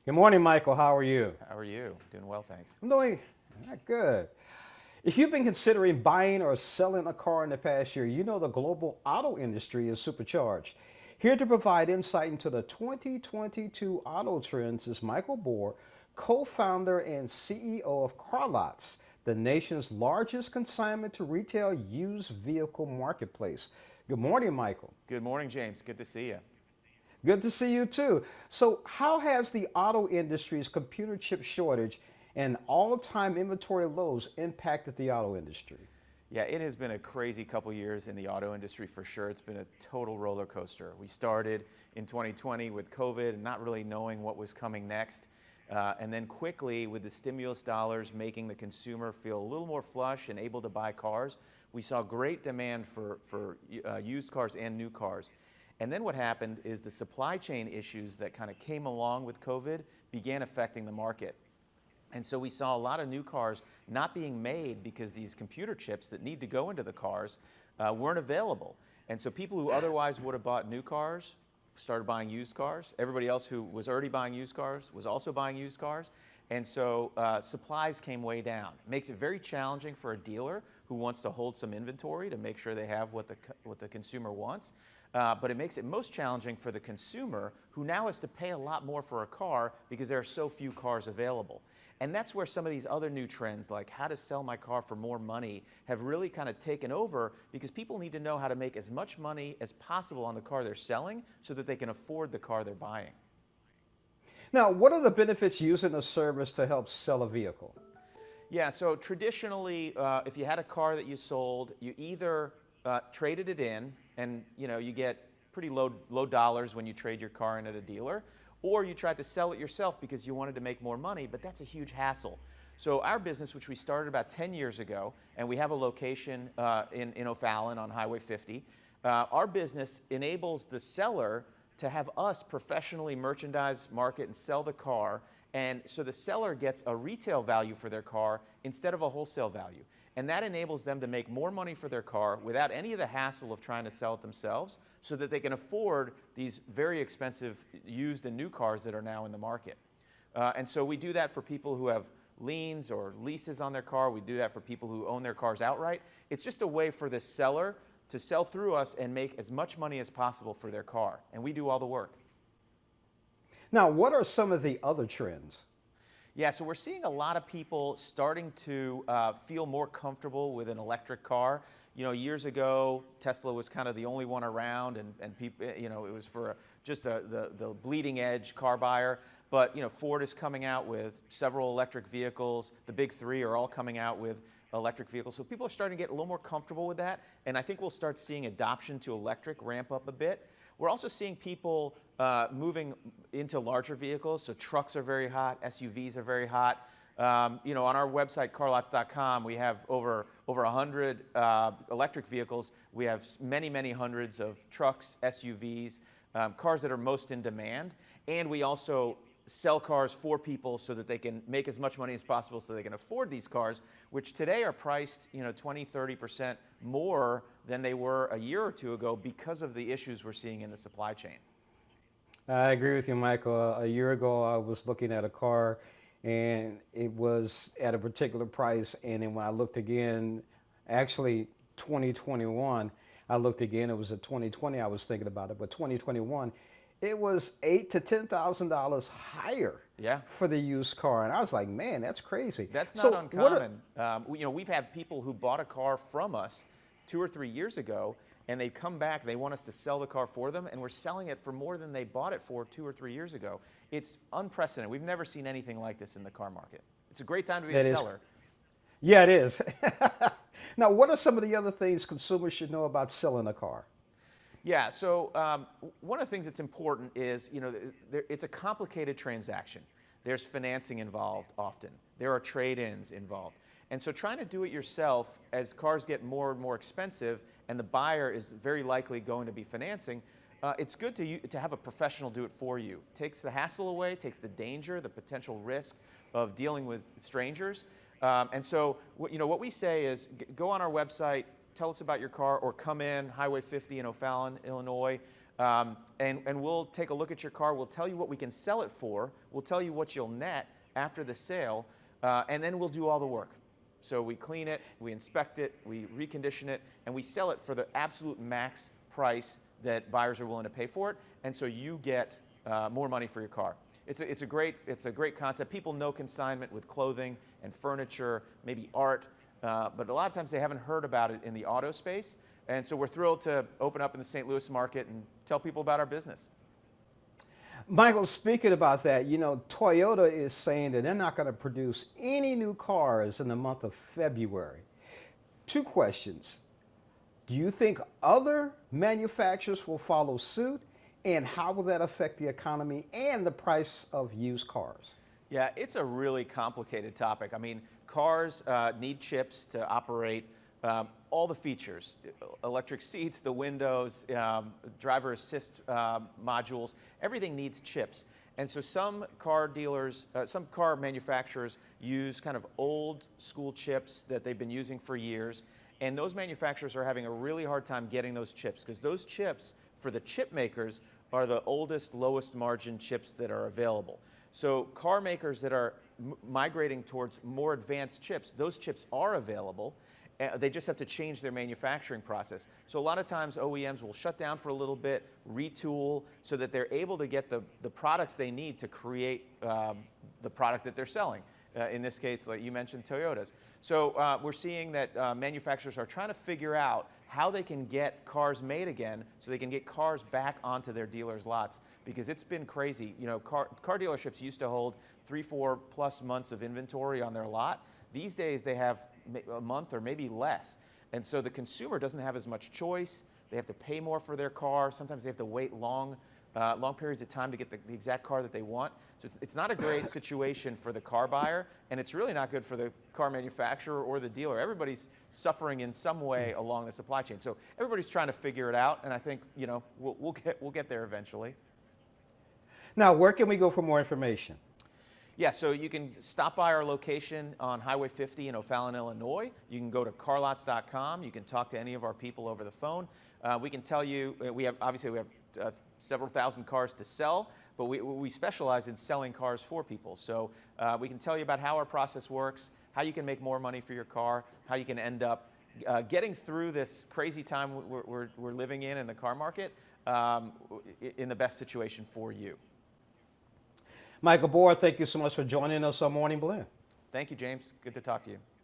Good morning, Michael. How are you? How are you? Doing well, thanks. I'm doing good. If you've been considering buying or selling a car in the past year, you know the global auto industry is supercharged. Here to provide insight into the 2022 auto trends is Michael Bohr, co-founder and CEO of CarLotz, the nation's largest consignment-to-retail used vehicle marketplace. Good morning, Michael. Good morning, James. Good to see you. Good to see you too. So, how has the auto industry's computer chip shortage and all-time inventory lows impacted the auto industry? Yeah, it has been a crazy couple years in the auto industry for sure. It's been a total roller coaster. We started in 2020 with COVID and not really knowing what was coming next. And then quickly, with the stimulus dollars making the consumer feel a little more flush and able to buy cars, we saw great demand for used cars and new cars. And then what happened is the supply chain issues that kind of came along with COVID began affecting the market. And so we saw a lot of new cars not being made because these computer chips that need to go into the cars weren't available. And so people who otherwise would have bought new cars started buying used cars. Everybody else who was already buying used cars was also buying used cars. And so supplies came way down. It makes it very challenging for a dealer who wants to hold some inventory to make sure they have what the consumer wants. But it makes it most challenging for the consumer who now has to pay a lot more for a car because there are so few cars available. And that's where some of these other new trends, like how to sell my car for more money, have really kind of taken over because people need to know how to make as much money as possible on the car they're selling so that they can afford the car they're buying. Now, what are the benefits using the service to help sell a vehicle? Yeah, so traditionally, if you had a car that you sold, you either traded it in, and you get pretty low dollars when you trade your car in at a dealer, or you tried to sell it yourself because you wanted to make more money, but that's a huge hassle. So our business, which we started about 10 years ago, and we have a location in O'Fallon on Highway 50, our business enables the seller to have us professionally merchandise, market, and sell the car, and so the seller gets a retail value for their car instead of a wholesale value. And that enables them to make more money for their car without any of the hassle of trying to sell it themselves so that they can afford these very expensive used and new cars that are now in the market. And so we do that for people who have liens or leases on their car. We do that for people who own their cars outright. It's just a way for the seller to sell through us and make as much money as possible for their car. And we do all the work. Now, what are some of the other trends? Yeah, so we're seeing a lot of people starting to feel more comfortable with an electric car. Years ago, Tesla was kind of the only one around, and people, it was for just the bleeding edge car buyer. But Ford is coming out with several electric vehicles. The big three are all coming out with electric vehicles. So people are starting to get a little more comfortable with that, and I think we'll start seeing adoption to electric ramp up a bit. We're also seeing people moving into larger vehicles. So trucks are very hot, SUVs are very hot. On our website, CarLotz.com, we have over 100 electric vehicles. We have many, many hundreds of trucks, SUVs, cars that are most in demand. And we also sell cars for people so that they can make as much money as possible so they can afford these cars, which today are priced 20, 30% more than they were a year or two ago because of the issues we're seeing in the supply chain. I agree with you, Michael. A year ago, I was looking at a car and it was at a particular price. And then when I looked again, actually 2021, I looked again, it was at 2020, I was thinking about it, but 2021, it was $8,000 to $10,000 higher for the used car. And I was like, man, that's crazy. That's not uncommon. We've had people who bought a car from us 2 or 3 years ago, and they come back, they want us to sell the car for them, and we're selling it for more than they bought it for 2 or 3 years ago. It's unprecedented. We've never seen anything like this in the car market. It's a great time to be a seller. Yeah, it is. Now, what are some of the other things consumers should know about selling a car? Yeah, so one of the things that's important is, it's a complicated transaction. There's financing involved often. There are trade-ins involved. And so trying to do it yourself as cars get more and more expensive and the buyer is very likely going to be financing, it's good to have a professional do it for you. It takes the hassle away, takes the danger, the potential risk of dealing with strangers. And so what we say is go on our website, tell us about your car, or come in Highway 50 in O'Fallon, Illinois. and we'll take a look at your car. We'll tell you what we can sell it for. We'll tell you what you'll net after the sale, and then we'll do all the work. So we clean it, we inspect it, we recondition it, and we sell it for the absolute max price that buyers are willing to pay for it. And so you get more money for your car. It's a great concept. People know consignment with clothing and furniture, maybe art, but a lot of times they haven't heard about it in the auto space. And so we're thrilled to open up in the St. Louis market and tell people about our business. Michael, speaking about that, you know, Toyota is saying that they're not going to produce any new cars in the month of February. Two questions. Do you think other manufacturers will follow suit? And how will that affect the economy and the price of used cars? Yeah, it's a really complicated topic. I mean, cars need chips to operate all the features, electric seats, the windows, driver assist modules, everything needs chips. And so some car dealers, some car manufacturers use kind of old school chips that they've been using for years. And those manufacturers are having a really hard time getting those chips because those chips for the chip makers are the oldest, lowest margin chips that are available. So car makers that are migrating towards more advanced chips, those chips are available. They just have to change their manufacturing process. So a lot of times OEMs will shut down for a little bit, retool, so that they're able to get the products they need to create the product that they're selling. In this case, like you mentioned, Toyotas. So we're seeing that manufacturers are trying to figure out how they can get cars made again so they can get cars back onto their dealers' lots, because it's been crazy. You know, car dealerships used to hold 3-4+ months of inventory on their lot. These days they have a month or maybe less. And so the consumer doesn't have as much choice. They have to pay more for their car. Sometimes they have to wait long periods of time to get the exact car that they want. So it's not a great situation for the car buyer, and it's really not good for the car manufacturer or the dealer. Everybody's suffering in some way along the supply chain. So everybody's trying to figure it out, and I think, you know, we'll get there eventually. Now, where can we go for more information? Yeah, so you can stop by our location on Highway 50 in O'Fallon, Illinois. You can go to carlotz.com. You can talk to any of our people over the phone. We can tell you, we have several thousand cars to sell, but we specialize in selling cars for people. So we can tell you about how our process works, how you can make more money for your car, how you can end up getting through this crazy time we're living in the car market in the best situation for you. Michael Bohr, thank you so much for joining us on Morning Blend. Thank you, James. Good to talk to you.